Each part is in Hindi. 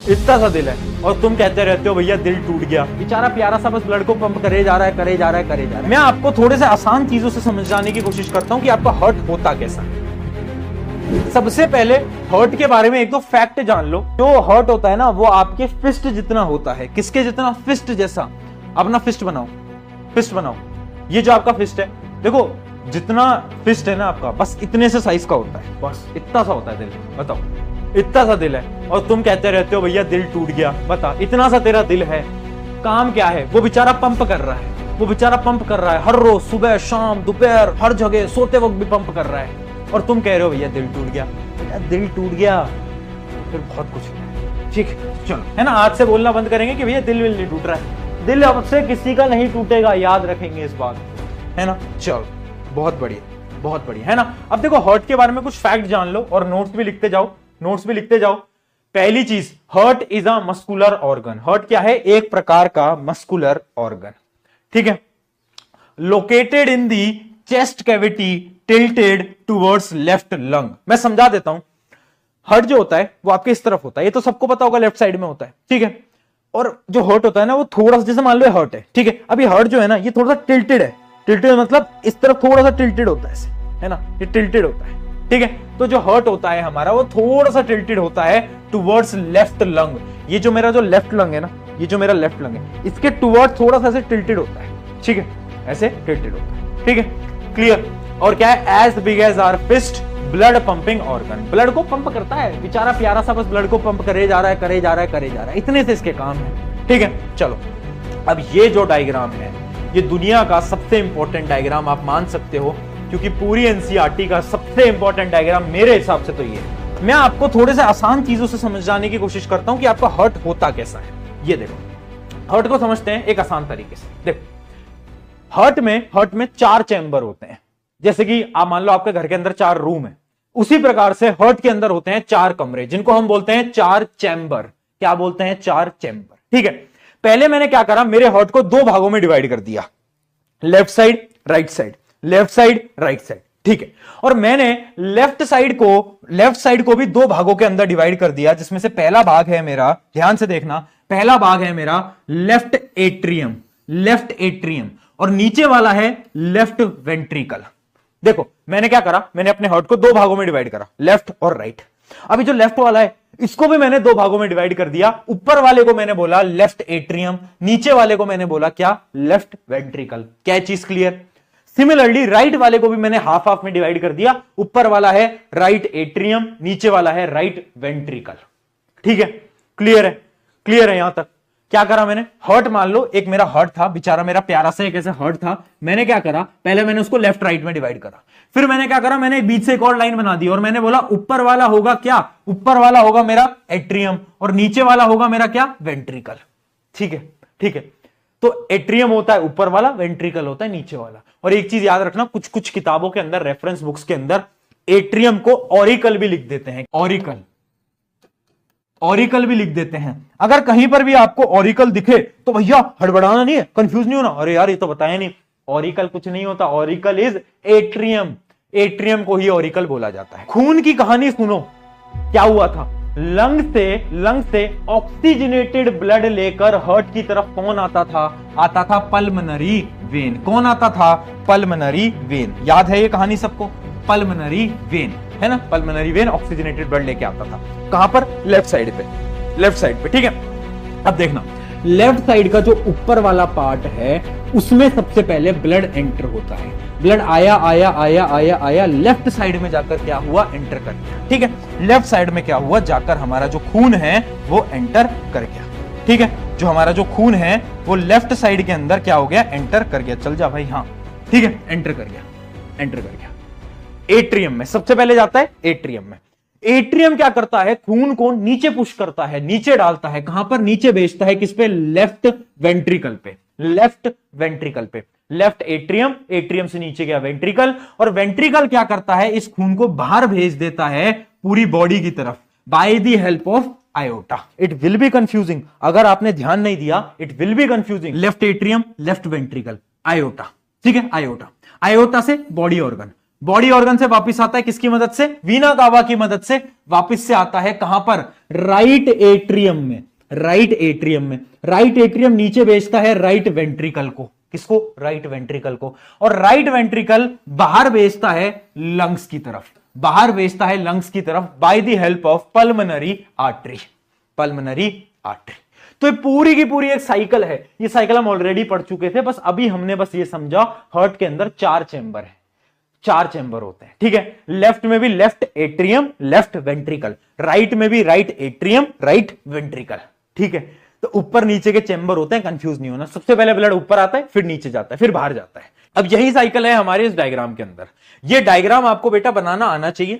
इतना सा दिल है और तुम कहते रहते हो भैया दिल टूट गया। बेचारा प्यारा सा बस ब्लड को पंप करे जा रहा है, करे जा रहा है, करे जा रहा है। मैं आपको थोड़े से आसान चीजों से समझाने की कोशिश करता हूं कि आपका हर्ट होता कैसा है। सबसे पहले हर्ट के बारे में एक दो फैक्ट जान लो। जो हर्ट होता है ना वो आपके फिस्ट जितना होता है। किसके जितना? फिस्ट जैसा। अपना फिस्ट बनाओ, फिस्ट बनाओ। ये जो आपका फिस्ट है, देखो जितना फिस्ट है ना आपका, बस इतने से साइज का होता है, बस इतना सा होता है दिल। बताओ, इतना सा दिल है और तुम कहते रहते हो भैया दिल टूट गया। बता, इतना सा तेरा दिल है, काम क्या है? वो बेचारा पंप कर रहा है, वो बेचारा पंप कर रहा है हर रोज, सुबह शाम दोपहर हर जगह, सोते वक्त भी पंप कर रहा है। और तुम कह रहे हो भैया दिल टूट गया। दिल टूट गया फिर बहुत कुछ है, ठीक है? चलो, है ना, आज से बोलना बंद करेंगे कि भैया दिल नहीं टूट रहा है। दिल अब से किसी का नहीं टूटेगा, याद रखेंगे इस बात, है ना? चलो, बहुत बढ़िया, बहुत बढ़िया, है ना? अब देखो हर्ट के बारे में कुछ फैक्ट जान लो और नोट्स भी लिखते जाओ, नोट्स भी लिखते जाओ। पहली चीज, heart is a muscular organ. Heart क्या है? एक प्रकार का मस्कुलर ऑर्गन, ठीक है? Located in the chest cavity, tilted towards left lung. मैं समझा देता हूं। हर्ट जो होता है वो आपके इस तरफ होता है, ये तो सबको पता होगा, लेफ्ट साइड में होता है, ठीक है? और जो हर्ट होता है ना वो थोड़ा सा, जैसे मान लो हर्ट है, ठीक है? अभी हर्ट जो है ना ये थोड़ा सा टिल्टेड है। टिल्टेड मतलब इस तरफ थोड़ा सा टिल्टेड होता है ऐसे, है ना? ये टिल्टेड होता है, ठीक है? तो जो हर्ट होता है हमारा वो थोड़ा सा टिल्टेड होता है टुवर्ड्स लेफ्ट लंग। ये जो मेरा जो लेफ्ट लंग है ना, ये जो मेरा लेफ्ट लंग है, इसके टुवर्ड्स थोड़ा सा ऐसे टिल्टेड होता है, ठीक है? ऐसे टिल्टेड होता है, ठीक है? क्लियर? और क्या है? As big as our fist, blood pumping organ. Blood को पंप करता है, बेचारा प्यारा सा बस ब्लड को पंप करे जा रहा है, करे जा रहा है, करे जा रहा है। इतने से इसके काम है, ठीक है? चलो, अब ये जो डायग्राम है ये दुनिया का सबसे इंपॉर्टेंट डायग्राम आप मान सकते हो, क्योंकि पूरी एनसीईआरटी का सबसे इंपॉर्टेंट डायग्राम मेरे हिसाब से तो ये है। मैं आपको थोड़े से आसान चीजों से समझाने की कोशिश करता हूं कि आपका हर्ट होता कैसा है। ये देखो, हर्ट को समझते हैं एक आसान तरीके से। देखो, हर्ट में 4 चैम्बर होते हैं। जैसे कि आप मान लो आपके घर के अंदर 4 रूम है, उसी प्रकार से हर्ट के अंदर होते हैं 4 कमरे, जिनको हम बोलते हैं 4 चैम्बर। क्या बोलते हैं? 4 चैम्बर, ठीक है? पहले मैंने क्या करा, मेरे हर्ट को 2 भागों में डिवाइड कर दिया, left side right side, left side right side, ठीक है? और मैंने लेफ्ट साइड को भी 2 भागों के अंदर डिवाइड कर दिया, जिसमें से पहला भाग है मेरा, ध्यान से देखना, पहला भाग है मेरा लेफ्ट एट्रियम, लेफ्ट एट्रियम, और नीचे वाला है लेफ्ट वेंट्रिकल। देखो मैंने क्या करा, मैंने अपने हर्ट को 2 भागों में डिवाइड करा, लेफ्ट और राइट। अभी जो लेफ्ट वाला है इसको भी मैंने 2 भागों में डिवाइड कर दिया। ऊपर वाले को मैंने बोला लेफ्ट एट्रियम, नीचे वाले को मैंने बोला क्या? Left ventricle. क्या चीज क्लियर? सिमिलरली राइट वाले को भी मैंने हाफ हाफ में डिवाइड कर दिया। ऊपर वाला है राइट एट्रियम, नीचे वाला है राइट वेंट्रिकल, ठीक है? क्लियर है? क्लियर है यहां तक? क्या करा मैंने, हर्ट मान लो एक मेरा हर्ट था, बेचारा मेरा प्यारा सा एक ऐसा हर्ट था। मैंने क्या करा, पहले मैंने उसको लेफ्ट राइट में डिवाइड करा, फिर मैंने क्या करा, मैंने बीच से एक और लाइन बना दी और मैंने बोला ऊपर वाला होगा क्या? ऊपर वाला होगा मेरा एट्रियम और नीचे वाला होगा मेरा क्या? वेंट्रिकल, ठीक है? ठीक है, तो एट्रियम होता है ऊपर वाला, वेंट्रिकल होता है नीचे वाला। और एक चीज याद रखना, कुछ कुछ किताबों के अंदर, रेफरेंस बुक्स के अंदर एट्रियम को ऑरिकल भी लिख देते हैं, ऑरिकल, ऑरिकल भी लिख देते हैं। अगर कहीं पर भी आपको ऑरिकल दिखे तो भैया हड़बड़ाना नहीं है, कंफ्यूज नहीं होना, अरे यार ये तो बताया नहीं, ऑरिकल कुछ नहीं होता, ऑरिकल इज एट्रियम, एट्रियम को ही ऑरिकल बोला जाता है। खून की कहानी सुनो, क्या हुआ था? लंग से ऑक्सीजनेटेड ब्लड लेकर हर्ट की तरफ कौन आता था? आता था पल्मनरी वेन। कौन आता था? Pulmonary when. याद है ये कहानी सबको? पल्मनरी वेन, है ना? पल्मनरी वेन ऑक्सीजनेटेड ब्लड लेके आता था। कहां पर? लेफ्ट साइड पे, लेफ्ट साइड पे, ठीक है? अब देखना, लेफ्ट साइड का जो ऊपर वाला पार्ट है उसमें सबसे पहले ब्लड एंटर होता है। ब्लड आया आया आया आया आया, लेफ्ट साइड में जाकर क्या हुआ? एंटर कर गया, ठीक है? लेफ्ट साइड में क्या हुआ? जाकर हमारा जो खून है वो एंटर कर गया, ठीक है? जो हमारा जो खून है वो लेफ्ट साइड के अंदर क्या हो गया? एंटर कर गया। चल जा भाई, हाँ ठीक है, एंटर कर गया, एंटर कर गया। एट्रियम में सबसे पहले जाता है, एट्रियम में। एट्रियम क्या करता है? खून को नीचे पुश करता है, नीचे डालता है। कहां पर? नीचे भेजता है, किस पे? लेफ्ट वेंट्रिकल पे, लेफ्ट वेंट्रिकल पे। लेफ्ट एट्रियम, एट्रियम से नीचे गया वेंट्रिकल, और वेंट्रिकल क्या करता है? इस खून को बाहर भेज देता है पूरी बॉडी की तरफ by the help of iota. It will be confusing, अगर आपने ध्यान नहीं दिया, it will be confusing. Left atrium, left ventricle, iota, ठीक है? आयोटा, आयोटा से बॉडी ऑर्गन, बॉडी ऑर्गन से वापस आता है किसकी मदद से? वीना कावा की मदद से वापस से आता है कहां पर? राइट एट्रियम में। राइट एट्रियम में। राइट एट्रियम नीचे भेजता है राइट वेंट्रिकल को। किसको? राइट वेंट्रिकल को। और राइट वेंट्रिकल बाहर भेजता है लंग्स की तरफ। बाहर भेजता है लंग्स की तरफ by the help of pulmonary artery. Pulmonary artery. तो ये पूरी की पूरी एक साइकिल है। ये साइकिल हम ऑलरेडी पढ़ चुके थे, बस अभी हमने बस ये समझा हार्ट के अंदर 4 चेंबर है। 4 चेंबर होते हैं, ठीक है। लेफ्ट में भी left atrium, left ventricle. Right में भी राइट एट्रियम, राइट वेंट्रिकल, ठीक है। तो ऊपर नीचे के चेंबर होते हैं, कंफ्यूज नहीं होना। सबसे पहले ब्लड ऊपर आता है, फिर नीचे जाता है, फिर बाहर जाता है। अब यही साइकिल है हमारे इस डायग्राम के अंदर। ये डायग्राम आपको बेटा बनाना आना चाहिए।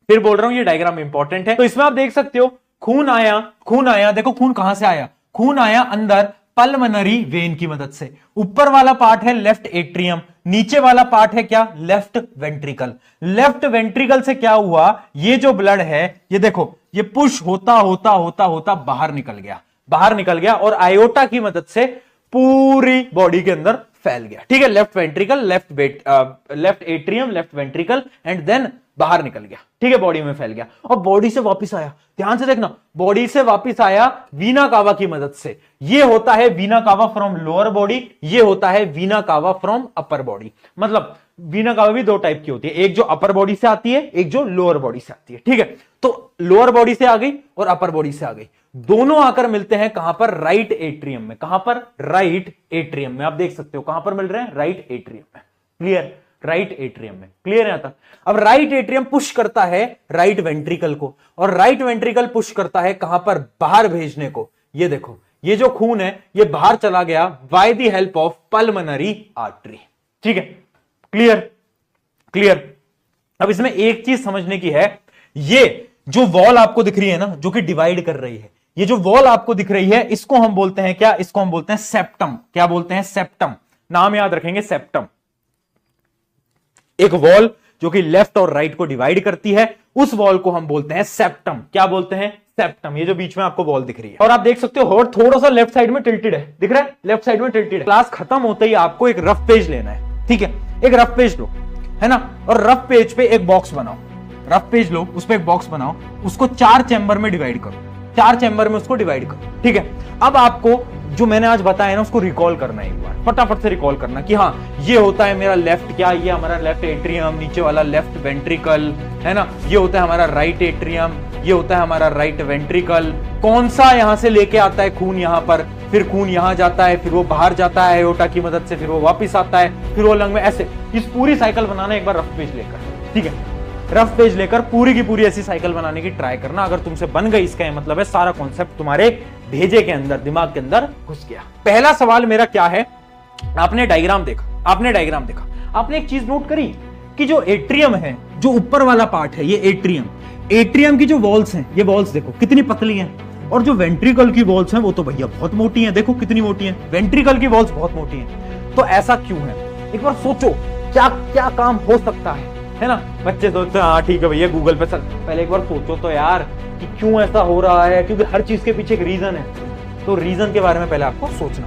फिर बोल रहा हूं ये डायग्राम इंपॉर्टेंट है। तो इसमें आप देख सकते हो खून आया, देखो खून कहां से आया? खून आया अंदर पल्मोनरी वेन की मदद से। ऊपर वाला पार्ट है लेफ्ट एट्रियम, नीचे वाला पार्ट है क्या? Left ventricle. लेफ्ट वेंट्रिकल से क्या हुआ? ये जो ब्लड है, ये देखो, ये पुश होता होता होता होता बाहर निकल गया। बाहर निकल गया और आयोटा की मदद से पूरी बॉडी के अंदर फैल गया, ठीक है। Left ventricle, left atrium, left ventricle and then बाहर निकल गया, ठीक है। बॉडी में फैल गया और बॉडी से वापस आया। ध्यान से देखना, बॉडी से वापस आया वीना कावा की मदद से। ये होता है वीना कावा फ्रॉम लोअर बॉडी, ये होता है वीना कावा फ्रॉम अपर बॉडी। मतलब वीना कावा भी 2 टाइप की होती है, एक जो अपर बॉडी से आती है, एक जो लोअर बॉडी से आती है, ठीक है। तो लोअर बॉडी से आ गई और अपर बॉडी से आ गई, दोनों आकर मिलते हैं कहां पर? राइट एट्रियम में। कहां पर? राइट एट्रियम में। आप देख सकते हो कहां पर मिल रहे हैं? राइट एट्रियम में। क्लियर? राइट एट्रियम में। क्लियर है यहां तक? अब राइट एट्रियम पुश करता है राइट वेंट्रिकल को, और राइट वेंट्रिकल पुश करता है कहां पर? बाहर भेजने को। ये देखो, ये जो खून है ये बाहर चला गया by the help of pulmonary artery, ठीक है। क्लियर? क्लियर? अब इसमें एक चीज समझने की है, ये जो वॉल आपको दिख रही है ना, जो कि डिवाइड कर रही है, ये जो वॉल आपको दिख रही है, इसको हम बोलते हैं क्या? इसको हम बोलते हैं सेप्टम। क्या बोलते हैं? सेप्टम। नाम याद रखेंगे, सेप्टम। एक वॉल जो कि लेफ्ट और राइट को डिवाइड करती है, उस वॉल को हम बोलते हैं सेप्टम। क्या बोलते हैं? सेप्टम। ये जो बीच में आपको वॉल दिख रही है, और आप देख सकते हो हार्ट थोड़ा सा लेफ्ट साइड में टिल्टेड है, दिख रहा है? लेफ्ट साइड में टिल्टेड है। क्लास खत्म होते ही आपको एक रफ पेज लेना है, ठीक है। एक रफ पेज लो, है ना, और रफ पेज पे एक बॉक्स बनाओ। रफ पेज लो, उस पर एक बॉक्स बनाओ, उसको 4 चैम्बर में डिवाइड करो। 4 चैम्बर में उसको डिवाइड करो, ठीक है। अब आपको जो मैंने आज बताया ना, उसको रिकॉल करना है, एक बार फटाफट से रिकॉल करना कि हाँ, ये होता है मेरा लेफ्ट, क्या ये हमारा लेफ्ट एट्रियम, नीचे वाला लेफ्ट वेंट्रिकल, है ना, ये होता है हमारा राइट एट्रियम, ये होता है हमारा राइट वेंट्रिकल। कौन सा यहां से लेके आता है खून यहां पर, फिर खून यहां जाता है, फिर वो बाहर जाता है आयोटा की मदद से, फिर वो वापस आता है, फिर वो लंग में। ऐसे इस पूरी साइकिल बनाना एक बार रफ पेज लेकर, ठीक है। रफ पेज लेकर पूरी की पूरी ऐसी साइकिल बनाने की ट्राई करना। अगर तुमसे बन गई, इसका मतलब है सारा कॉन्सेप्ट तुम्हारे भेजे के अंदर, दिमाग के अंदर घुस गया। पहला सवाल मेरा क्या है? आपने डायग्राम देखा, आपने एक चीज नोट करी कि जो एट्रियम है, जो ऊपर वाला पार्ट है, ये एट्रियम की जो वॉल्स हैं, ये वॉल्स देखो कितनी पतली हैं, और जो वेंट्रिकल की वॉल्स हैं वो तो भैया बहुत मोटी हैं। देखो कितनी मोटी हैं, वेंट्रिकल की वॉल्स बहुत मोटी हैं। तो ऐसा क्यों है? एक बार सोचो, क्या क्या काम हो सकता है ना? बच्चे सोचते हैं हाँ ठीक है भैया, गूगल पे सर्च। पहले एक बार सोचो तो यार कि क्यों ऐसा हो रहा है, क्योंकि हर चीज के पीछे एक रीजन है। तो रीजन के बारे में पहले आपको सोचना।